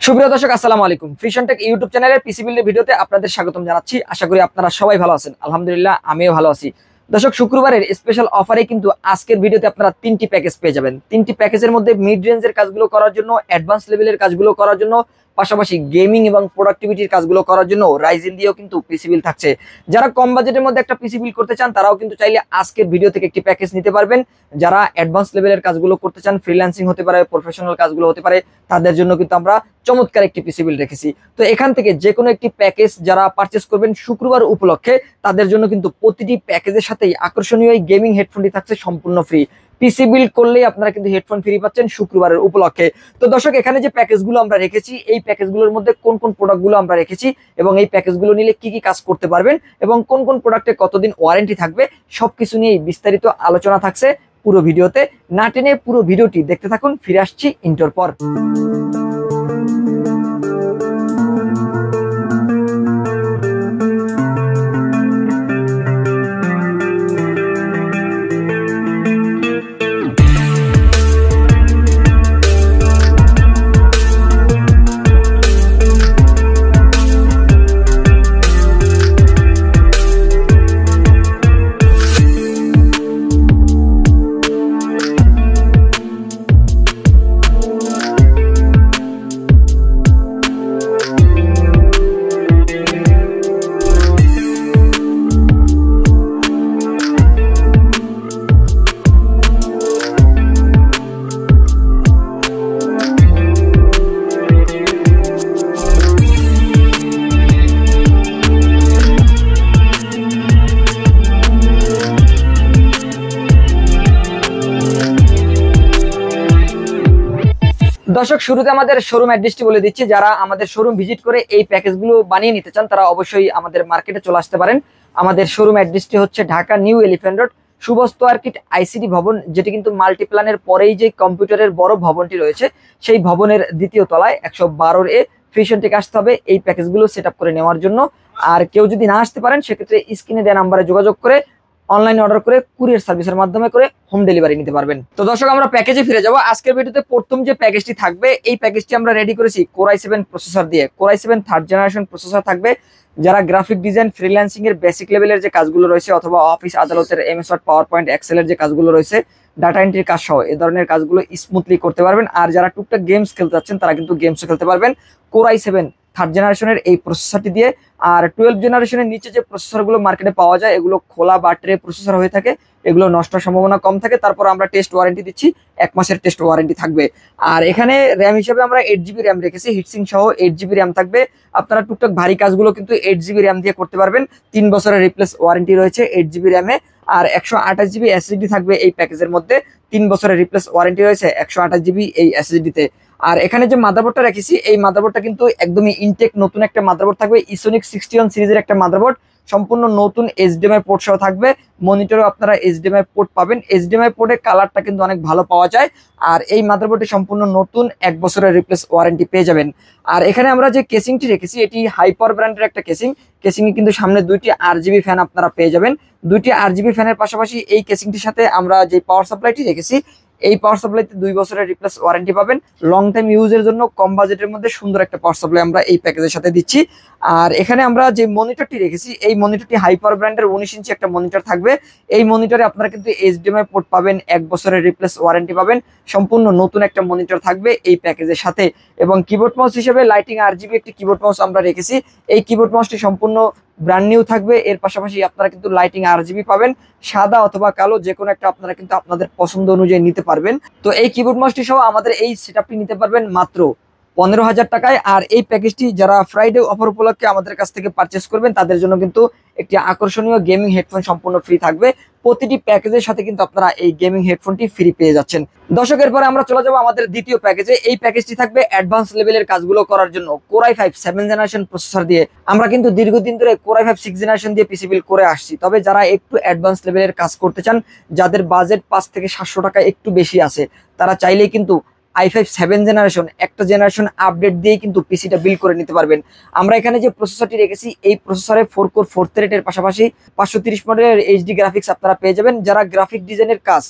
সুপ্রিয় দর্শক, আসসালামু আলাইকুম। ফ্রিশন টেক ইউটিউব চ্যানেলের পিসি বিল্ডের ভিডিওতে আপনাদের স্বাগতম জানাচ্ছি। আশা করি আপনারা সবাই ভালো আছেন। আলহামদুলিল্লাহ, আমিও ভালো আছি। দর্শক, শুক্রবারের স্পেশাল অফারে কিন্তু আজকের ভিডিওতে আপনারা 3টি প্যাকেজ পেয়ে যাবেন। 3টি প্যাকেজের মধ্যে মিড রেঞ্জের কাজগুলো করার জন্য, অ্যাডভান্স লেভেলের কাজগুলো করার জন্য, পাশাপাশি গেমিং এবং প্রোডাক্টিভিটির কাজগুলো করার জন্য রাইজেন দিয়েও কিন্তু পিসি বিল থাকছে। যারা কম বাজেটের মধ্যে একটা পিসি বিল করতে চান তারাও কিন্তু চাইলে আজকের ভিডিও থেকে একটি প্যাকেজ নিতে পারবেন। যারা অ্যাডভান্স লেভেলের কাজগুলো করতে চান, ফ্রিল্যান্সিং হতে পারে, প্রফেশনাল কাজগুলো হতে পারে, তাদের জন্য কিন্তু আমরা চমৎকার একটি পিসি বিল রেখেছি। তো এখান থেকে যে কোনো একটি প্যাকেজ যারা পারচেস করবেন শুক্রবার উপলক্ষে, তাদের জন্য কিন্তু প্রতিটি প্যাকেজের সাথেই আকর্ষণীয় এই গেমিং হেডফোনটি থাকছে সম্পূর্ণ ফ্রি। পিসি বিল করলেই আপনারা কিন্তু হেডফোন ফ্রি পাচ্ছেন শুক্রবারের উপলক্ষে। তো দর্শক, এখানে যে প্যাকেজগুলো আমরা রেখেছি, এই প্যাকেজগুলোর মধ্যে কোন কোন প্রোডাক্টগুলো আমরা রেখেছি এবং এই প্যাকেজগুলো নিলে কি কি কাজ করতে পারবেন এবং কোন কোন প্রোডাক্টে কতদিন ওয়ারেন্টি থাকবে, সবকিছু নিয়ে বিস্তারিত আলোচনা থাকছে পুরো ভিডিওতে। না টেনে পুরো ভিডিওটি দেখতে থাকুন। ফিরে আসছি ইন্টোর পর। দর্শক, শুরুতে আমাদের শোরুম অ্যাড্রেসটি বলে দিচ্ছি। যারা আমাদের শোরুম ভিজিট করে এই প্যাকেজগুলো বানিয়ে নিতে চান তারা অবশ্যই আমাদের মার্কেটে চলে আসতে পারেন। আমাদের শোরুম অ্যাড্রেসটি হচ্ছে Dhaka New Elephant Road, সুবস্ত আর্কিট ICD ভবন, যেটি কিন্তু মাল্টিপ্ল্যানের পরেই যে কম্পিউটারের বড় ভবনটি রয়েছে সেই ভবনের দ্বিতীয় তলায় 112 এ ফ্রিশন টেক আসতে হবে এই প্যাকেজগুলো সেট আপ করে নেওয়ার জন্য। আর কেউ যদি না আসতে পারেন সেক্ষেত্রে স্ক্রিনে দেওয়া নাম্বারে যোগাযোগ করে অনলাইন অর্ডার করে কুরিয়ার সার্ভিসের মাধ্যমে করে হোম ডেলিভারি নিতে পারবেন। তো দর্শক, আমরা প্যাকেজে ফিরে যাব। আজকের ভিডিওতে প্রথম যে প্যাকেজটি থাকবে, এই প্যাকেজটি আমরা রেডি করেছি Core i7 প্রসেসর দিয়ে। Core i7 third generation processor থাকবে। যারা গ্রাফিক ডিজাইন, ফ্রিল্যান্সিং এর বেসিক লেভেলের যে কাজগুলো রয়েছে অথবা অফিস আদালতের MS word, power point, excel এর যে কাজগুলো রয়েছে, ডাটা এন্ট্রির কাজ সহ এই ধরনের কাজগুলো স্মুথলি করতে পারবেন। আর যারা টুকটাক গেমস খেলতে যাচ্ছেন তারা কিন্তু গেমসও খেলতে পারবেন Core i7 থার্ড জেনারেশনের এই প্রসেসরটি দিয়ে। আর 12 জেনারেশনের নিচে যে প্রসেসরগুলো মার্কেটে পাওয়া যায় এগুলো খোলা বা ট্রে প্রসেসর হয়ে থাকে, এগুলো নষ্ট সম্ভাবনা কম থাকে। তারপর আমরা টেস্ট ওয়ারেন্টি দিচ্ছি, 1 মাসের টেস্ট ওয়ারেন্টি থাকবে। আর এখানে র্যাম হিসেবে আমরা 8GB র্যাম রেখেছি, হিটসিং সহ 8GB র্যাম থাকবে। আপনারা টুকটাক ভারী কাজগুলো কিন্তু 8GB র্যাম দিয়ে করতে পারবেন। 3 বছরের রিপ্লেস ওয়ারেন্টি রয়েছে 8GB র্যামে। আর 128GB SSD থাকবে এই প্যাকেজের মধ্যে। 3 বছরের রিপ্লেস ওয়ারেন্টি রয়েছে 128GB এই SSD-তে। আর এখানে যে মাদারবোর্ডটা রেখেছি এই মাদারবোর্ডটা কিন্তু একদমই ইনটেক নতুন একটা মাদারবোর্ড থাকবে। ইসোনিক 61 সিরিজের একটা মাদারবোর্ড, সম্পূর্ণ নতুন HDMI পোর্ট সহ থাকবে। মনিটরেও আপনারা HDMI পোর্ট পাবেন। HDMI পোর্টের কালারটা কিন্তু অনেক ভালো পাওয়া যায়। আর এই মাদারবোর্ডে সম্পূর্ণ নতুন 1 বছরের রিপ্লেস ওয়ারেন্টি পেয়ে যাবেন। আর এখানে আমরা যে কেসিংটি রেখেছি এটি হাইপার ব্র্যান্ডের একটা কেসিং। কেসিংয়ে কিন্তু সামনে 2টি RGB ফ্যান আপনারা পেয়ে যাবেন। 2টি RGB ফ্যানের পাশাপাশি এই কেসিংটির সাথে আমরা যে পাওয়ার সাপ্লাইটি রেখেছি এই পাওয়ার সাপ্লাইতে 2 বছরের রিপ্লেস ওয়ারেন্টি পাবেন। লং টাইম ইউজের জন্য কম বাজেটের মধ্যে সুন্দর একটা পাওয়ার সাপ্লাই আমরা এই প্যাকেজের সাথে দিচ্ছি। আর এখানে আমরা যে মনিটরটি রেখেছি এই মনিটরটি হাইপার ব্র্যান্ডের 19 ইঞ্চি একটা মনিটর থাকবে। এই মনিটরে আপনারা কিন্তু HDMI পোর্ট পাবেন, 1 বছরের রিপ্লেস ওয়ারেন্টি পাবেন। সম্পূর্ণ নতুন একটা মনিটর থাকবে এই প্যাকেজের সাথে। এবং কিবোর্ড মাউস হিসেবে লাইটিং RGB একটি কিবোর্ড মাউস আমরা রেখেছি। এই কিবোর্ড মাউসটি সম্পূর্ণ ব্র্যান্ড নিউ থাকবে। এর পাশাপাশি আপনারা কিন্তু লাইটিং RGB পাবেন, সাদা অথবা কালো যে কোনো একটা আপনারা কিন্তু আপনাদের পছন্দ অনুযায়ী নিতে পারবেন। তো এই কিবোর্ড মাউসটি সহ আমাদের এই সেটআপটি নিতে পারবেন মাত্র 15,000 টাকায়। আর এই প্যাকেজটি যারা ফ্রাইডে অফার উপলক্ষে আমাদের কাছ থেকে পারচেস করবেন তাদের জন্য কিন্তু একটি আকর্ষণীয় গেমিং হেডফোন সম্পূর্ণ ফ্রি থাকবে। প্রতিটি প্যাকেজের সাথে কিন্তু আপনারা এই গেমিং হেডফোনটি ফ্রি পেয়ে যাচ্ছেন। দর্শকের পরে আমরা চলে যাব আমাদের দ্বিতীয় প্যাকেজে। এই প্যাকেজটি থাকবে অ্যাডভান্স লেভেলের কাজগুলো করার জন্য Core i5 7 জেনারেশন প্রসেসর দিয়ে। আমরা কিন্তু দীর্ঘদিন ধরে Core i5 6 জেনারেশন দিয়ে পিসি বিল করে আসছি। তবে যারা একটু অ্যাডভান্স লেভেলের কাজ করতে চান, যাদের বাজেট 5 থেকে 700 টাকা একটু বেশি আছে, তারা চাইলেই কিন্তু i5 7 জেনারেশন একটা জেনারেশন আপডেট দিয়ে কিন্তু পিসিটা বিল্ড করে নিতে পারবেন। আমরা এখানে যে প্রসেসরটি রেখেছি এই প্রসেসরে 4 কোর 4 থ্রেডের পাশাপাশি 530 মডেলের এইচডি গ্রাফিক্স আপনারা পেয়ে যাবেন। যারা গ্রাফিক ডিজাইনের কাজ,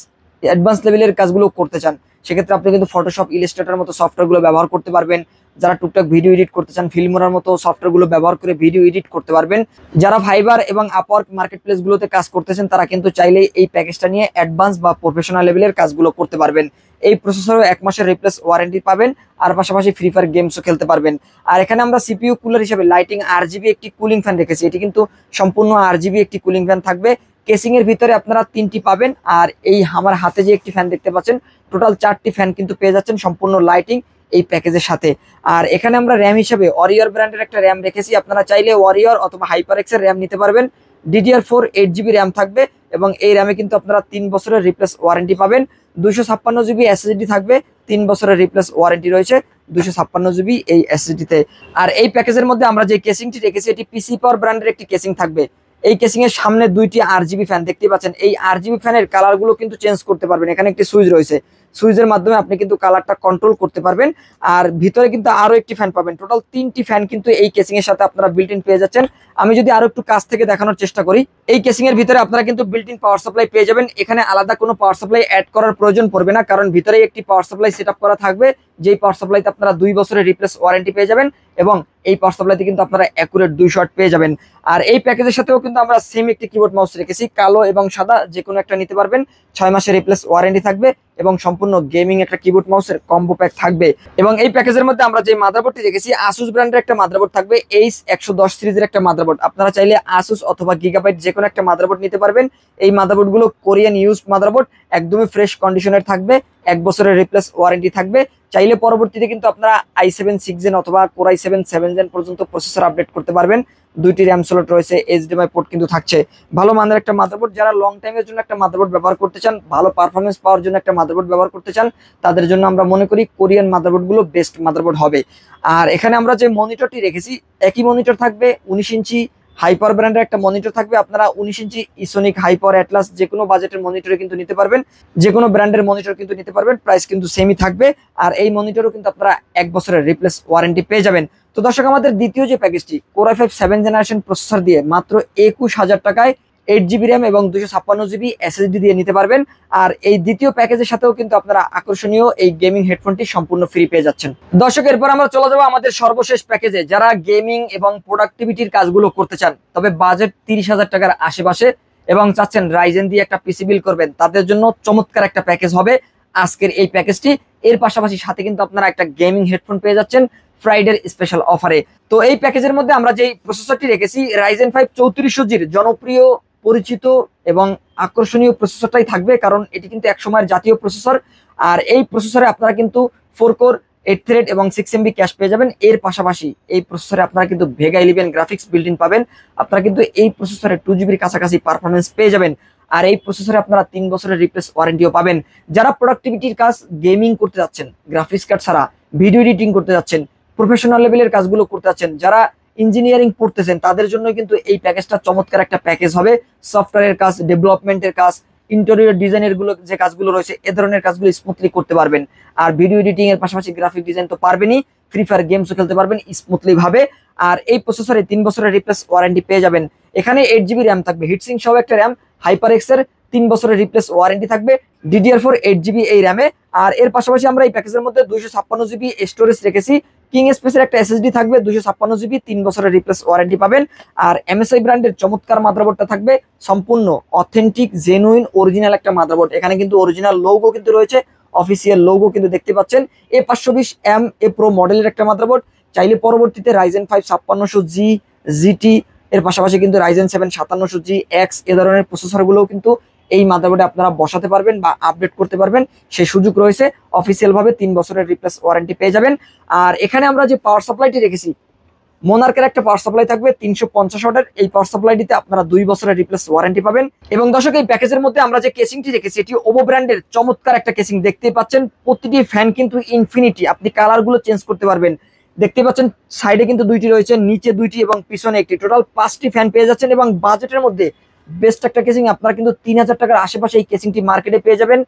অ্যাডভান্স লেভেলের কাজগুলো করতে চান সেক্ষেত্রে আপনি কিন্তু ফটোশপ, ইলাস্ট্রেটর মতো সফটওয়্যারগুলো ব্যবহার করতে পারবেন। যারা টুকটাক ভিডিও এডিট করতে চান, ফিল্মোরার মতো সফটওয়্যারগুলো ব্যবহার করে ভিডিও এডিট করতে পারবেন। যারা ফাইবার এবং আপওয়ার্ক মার্কেট প্লেসগুলোতে কাজ করতেছেন তারা কিন্তু চাইলেই এই প্যাকেজটা নিয়ে অ্যাডভান্স বা প্রফেশনাল লেভেলের কাজগুলো করতে পারবেন। এই প্রসেসরও 1 মাসের রিপ্লেস ওয়ারেন্টি পাবেন, আর পাশাপাশি ফ্রি ফায়ার গেমসও খেলতে পারবেন। আর এখানে আমরা সিপিইউ কুলার হিসেবে লাইটিং RGB একটি কুলিং ফ্যান রেখেছি। এটি কিন্তু সম্পূর্ণ RGB একটি কুলিং ফ্যান থাকবে। কেসিং এর ভিতরে আপনারা 3টি পাবেন, আর এই আমার হাতে যে একটি ফ্যান দেখতে পাচ্ছেন, টোটাল 4টি ফ্যান কিন্তু পেয়ে যাচ্ছেন সম্পূর্ণ লাইটিং এই প্যাকেজের সাথে। আর এখানে আমরা র্যাম হিসেবে ওয়ারিয়র ব্র্যান্ডের একটা র্যাম রেখেছি। আপনারা চাইলে ওয়ারিয়র অথবা HyperX এর র্যাম নিতে পারবেন। DDR4 8GB র্যাম থাকবে এবং এই র্যামে কিন্তু আপনারা 3 বছরের রিপ্লেস ওয়ারেন্টি পাবেন। 256GB SSD থাকবে, 3 বছরের রিপ্লেস ওয়ারেন্টি রয়েছে 256GB এই SSD-তে। আর এই প্যাকেজের মধ্যে আমরা যে কেসিংটি রেখেছি এটি পিসি পাওয়ার ব্র্যান্ডের একটি কেসিং থাকবে। এই কেসিং এর সামনে 2টি RGB ফ্যান দেখতে পাচ্ছেন। এই RGB ফ্যানের কালারগুলো কিন্তু চেঞ্জ করতে পারবেন। এখানে একটি সুইচ রয়েছে, সুইচের মাধ্যমে আপনি কিন্তু কালারটা কন্ট্রোল করতে পারবেন। আর ভিতরে কিন্তু আরো একটি ফ্যান পাবেন। টোটাল 3টি ফ্যান কিন্তু এই কেসিং এর সাথে আপনারা বিল্ট ইন পেয়ে যাচ্ছেন। আমি যদি আরো একটু কাছ থেকে দেখানোর চেষ্টা করি, এই কেসিং এর ভিতরে আপনারা কিন্তু বিল্ট ইন পাওয়ার সাপ্লাই পেয়ে যাবেন। এখানে আলাদা কোনো পাওয়ার সাপ্লাই অ্যাড করার প্রয়োজন পড়বে না, কারণ ভিতরে একটি পাওয়ার সাপ্লাই সেটআপ করা থাকবে। যেই পাওয়ার সাপ্লাইতে আপনারা 2 বছরের রিপ্লেস ওয়ারেন্টি পেয়ে যাবেন এবং এই পাওয়ার সাপ্লাইতে কিন্তু আপনারা অ্যাকুরেট 2 শট পেয়ে যাবেন। আর এই প্যাকেজের সাথেও কিন্তু আমরা সেম একটি কিবোর্ড মাউস রেখেছি, কালো এবং সাদা যে কোনো একটা নিতে পারবেন। 6 মাসের রিপ্লেস ওয়ারেন্টি থাকবে এবং সম্পূর্ণ গেমিং একটা কিবোর্ড মাউসের কম্বো প্যাক থাকবে। এবং এই প্যাকেজের মধ্যে আমরা যে মাদারবোর্ডটি রেখেছি, আসুস ব্র্যান্ডের একটা মাদারবোর্ড থাকবে, H110 সিরিজের একটা মাদারবোর্ড। আপনারা চাইলে আসুস অথবা গিগাবাইট যে কোনো একটা মাদারবোর্ড নিতে পারবেন। এই মাদারবোর্ডগুলো কোরিয়ান ইউজ মাদারবোর্ড, একদমই ফ্রেশ কন্ডিশনের থাকবে, 1 বছরের রিপ্লেস ওয়ারেন্টি থাকবে। চাইলে পরবর্তীতে কিন্তু আপনারা i7 6 জেন অথবা Core i7 7 জেন পর্যন্ত প্রসেসর আপডেট করতে পারবেন। 2টি র্যাম স্লট রয়েছে, HDMI পোর্ট কিন্তু থাকছে। ভালো মানের একটা মাদারবোর্ড। যারা লং টাইমের জন্য একটা মাদারবোর্ড ব্যবহার করতে চান, ভালো পারফরমেন্স পাওয়ার জন্য একটা মাদারবোর্ড ব্যবহার করতে চান, তাদের জন্য আমরা মনে করি কোরিয়ান মাদারবোর্ডগুলো বেস্ট মাদারবোর্ড হবে। আর এখানে আমরা যে মনিটরটি রেখেছি, একই মনিটর থাকবে, 19 ইঞ্চি হাইপার ব্র্যান্ডের একটা মনিটর থাকবে। আপনারা 19 ইঞ্চি ইসোনিক, হাইপার, অ্যাটলাস যে কোনো বাজেটের মনিটরে কিন্তু নিতে পারবেন, যে কোনো ব্র্যান্ডের মনিটর কিন্তু নিতে পারবেন। প্রাইস কিন্তু সেমই থাকবে। আর এই মনিটরও কিন্তু আপনারা 1 বছরের রিপ্লেস ওয়ারেন্টি পেয়ে যাবেন। তো দর্শক, আমাদের দ্বিতীয় যে প্যাকেজটি Core i5 7 জেনারেশন প্রসেসর দিয়ে মাত্র 21,000 টাকায় 8GB র্যাম এবং 256GB SSD দিয়ে নিতে পারবেন। আর এই দ্বিতীয় প্যাকেজের সাথেও কিন্তু আপনারা আকর্ষণীয় এই গেমিং হেডফোনটি সম্পূর্ণ ফ্রি পেয়ে যাচ্ছেন। দর্শক, এরপর আমরা চলে যাবো আমাদের সর্বশেষ প্যাকেজে। যারা গেমিং এবং প্রোডাক্টিভিটির কাজগুলো করতে চান, তবে বাজেট 30,000 টাকার আশেপাশে এবং চাচ্ছেন রাইজেন দিয়ে একটা পিসি বিল করবেন, তাদের জন্য চমৎকার একটা প্যাকেজ হবে আজকের এই প্যাকেজটি। এর পাশাপাশি সাথে কিন্তু আপনারা একটা গেমিং হেডফোন পেয়ে যাচ্ছেন ফ্রাইডের স্পেশাল অফারে। তো এই প্যাকেজের মধ্যে আমরা যেই প্রসেসরটি রেখেছি, Ryzen 5 3400Gর জনপ্রিয়, পরিচিত এবং আকর্ষণীয় প্রসেসরটাই থাকবে, কারণ এটি কিন্তু এক সময়ের জাতীয় প্রসেসর। আর এই প্রসেসরে আপনারা কিন্তু 4 কোর 8 থ্রেড এবং 6 MB ক্যাশ পেয়ে যাবেন। এর পাশাপাশি এই প্রসেসরে আপনারা কিন্তু ভেগা 11 গ্রাফিক্স বিল্ট ইন পাবেন। আপনারা কিন্তু এই প্রসেসরে 2GBর কাছাকাছি পারফরমেন্স পেয়ে যাবেন। আর এই প্রসেসরে আপনারা 3 বছরের রিপ্লেস ওয়ারেন্টিও পাবেন। যারা প্রোডাক্টিভিটির কাজ, গেমিং করতে যাচ্ছেন, গ্রাফিক্স কার্ড ছাড়া ভিডিও এডিটিং করতে যাচ্ছেন, প্রফেশনাল লেভেলের কাজগুলো করতে যাচ্ছেন, যারা ইঞ্জিনিয়ারিং পড়তেছেন, তাদের জন্য কিন্তু এই প্যাকেজটা চমৎকার একটা প্যাকেজ হবে। সফটওয়্যারের কাজ, ডেভেলপমেন্টের কাজ, ইন্টেরিয়র ডিজাইনের গুলো যে কাজগুলো রয়েছে, এ ধরনের কাজগুলো স্মুথলি করতে পারবেন। আর ভিডিও এডিটিং এর পাশাপাশি গ্রাফিক ডিজাইন তো পারবেনই, ফ্রি ফায়ার গেমসও খেলতে পারবেন স্মুথলি ভাবে। আর এই প্রসেসরে 3 বছরের রিপ্লেস ওয়ারেন্টি পেয়ে যাবেন। এখানে 8GB র্যাম থাকবে, হিটসিং সহ একটা র্যাম, HyperX এর 3 বছরের রিপ্লেস ওয়ারেন্টি থাকবে, DDR4 8GB এই র্যামে। আর এর পাশাপাশি আমরা এই প্যাকেজের মধ্যে 256GB স্টোরেজ রেখেছি। কিং স্পেসের একটা SSD থাকবে, 256GB, 3 বছরের রিপ্লেস ওয়ারেন্টি পাবেন। আর MSI ব্র্যান্ডের চমৎকার মাদারবোর্ডটা থাকবে, সম্পূর্ণ অথেন্টিক, জেনুইন, অরিজিনাল একটা মাদারবোর্ড। এখানে কিন্তু অরিজিনাল লোগো কিন্তু রয়েছে, অফিসিয়াল লোগো কিন্তু দেখতে পাচ্ছেন। A520M A Pro মডেলের একটা মাদারবোর্ড। চাইলে পরবর্তীতে Ryzen 5 5600G GT, এর পাশাপাশি কিন্তু Ryzen 7 5700G X এ ধরনের প্রসেসরগুলোও কিন্তু এই মাদারবোর্ডে আপনারা বসাতে পারবেন বা আপডেট করতে পারবেন, সেই সুযোগ রয়েছে। অফিসিয়াল ভাবে 3 বছরের রিপ্লেস ওয়ারেন্টি পেয়ে যাবেন। আর এখানে আমরা যে পাওয়ার সাপ্লাইটি রেখেছি, মোনার্কের একটা পাওয়ার সাপ্লাই থাকবে 350 ওয়াটের। এই পাওয়ার সাপ্লাইটিতে আপনারা 2 বছরের রিপ্লেস ওয়ারেন্টি পাবেন। এবং দর্শক, এই প্যাকেজের মধ্যে আমরা যে কেসিংটি রেখেছি, এটি ওভো ব্র্যান্ডের চমৎকার একটা কেসিং। দেখতেই পাচ্ছেন প্রতিটি ফ্যান কিন্তু ইনফিনিটি, আপনি কালারগুলো চেঞ্জ করতে পারবেন। দেখতে পাচ্ছেন সাইডে কিন্তু 2টি রয়েছে, নিচে 2টি এবং পিছনে একটি, টোটাল 5টি ফ্যান পেয়ে যাচ্ছেন। এবং বাজেটের মধ্যে বেস্ট একটা কেসিং, আপনারা কিন্তু 3000 টাকার আশেপাশে এই কেসিংটি মার্কেটে পেয়ে যাবেন।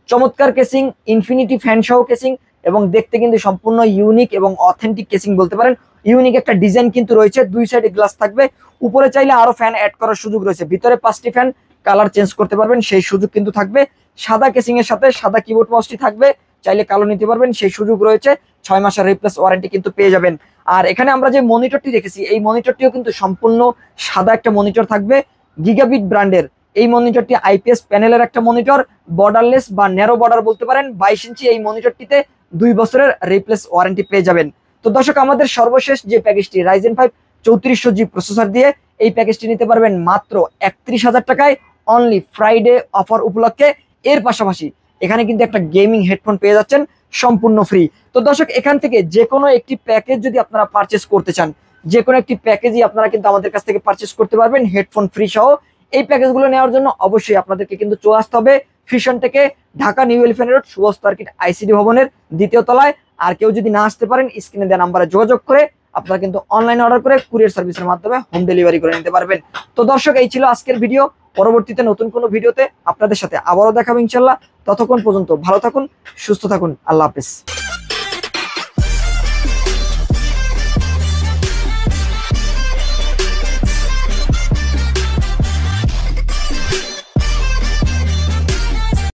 চমৎকার কেসিং, ইনফিনিটি ফ্যান সহ কেসিং, এবং দেখতে কিন্তু সম্পূর্ণ ইউনিক এবং অথেন্টিক কেসিং বলতে পারেন। ইউনিক একটা ডিজাইন কিন্তু রয়েছে, 2 সাইডে গ্লাস থাকবে। উপরে চাইলে আরো ফ্যান অ্যাড করার সুযোগ রয়েছে। ভিতরে 5টি ফ্যান, কালার চেঞ্জ করতে পারবেন, সেই সুযোগ কিন্তু থাকবে। সাদা কেসিং এর সাথে সাদা কিবোর্ড মাউসটি থাকবে, চাইলে কালো নিতে পারবেন, সেই সুযোগ রয়েছে। 6 মাসের রিপ্লেস ওয়ারেন্টি কিন্তু পেয়ে যাবেন। আর এখানে আমরা যে মনিটরটি রেখেছি, এই মনিটরটিও কিন্তু সম্পূর্ণ সাদা একটা মনিটর থাকবে, গিগাবিট ব্র্যান্ডের। এই মনিটরটি আইপিএস প্যানেলের একটা মনিটর, বর্ডারলেস বা ন্যারো বর্ডার বলতে পারেন। 22 ইঞ্চি এই মনিটরটিতে 2 বছরের রিপ্লেস ওয়ারেন্টি পেয়ে যাবেন। তো দর্শক, আমাদের সর্বশেষ যে প্যাকেজটি Ryzen 5 3400G প্রসেসর দিয়ে, এই প্যাকেজটি নিতে পারবেন মাত্র 31,000 টাকায়, অনলি ফ্রাইডে অফার উপলক্ষে। এর পাশাপাশি এখানে কিন্তু একটা গেমিং হেডফোন পেয়ে যাচ্ছেন সম্পূর্ণ ফ্রি। তো দর্শক, এখান থেকে যে কোনো একটি প্যাকেজ যদি আপনারা পারচেস করতে চান, যে কোনো একটি প্যাকেজই আপনারা কিন্তু আমাদের কাছ থেকে পারচেস করতে পারবেন হেডফোন ফ্রি সহ। এই প্যাকেজগুলো নেওয়ার জন্য অবশ্যই আপনাদেরকে কিন্তু চলে আসতে হবে ফিশন থেকে, Dhaka New Elephant Road, Subastu Arcade ICD ভবনের 2য় তলায়। আর কেউ যদি না আসতে পারেন, স্ক্রিনে দেওয়া নাম্বারে যোগাযোগ করে আপনারা কিন্তু অনলাইন অর্ডার করে কুরিয়ার সার্ভিসের মাধ্যমে হোম ডেলিভারি করে নিতে পারবেন। তো দর্শক, এই ছিল আজকের ভিডিও। পরবর্তীতে নতুন কোনো ভিডিওতে আপনাদের সাথে আবারও দেখাবো ইনশাল্লাহ। ততক্ষণ পর্যন্ত ভালো থাকুন, সুস্থ থাকুন, আল্লাহ হাফেজ।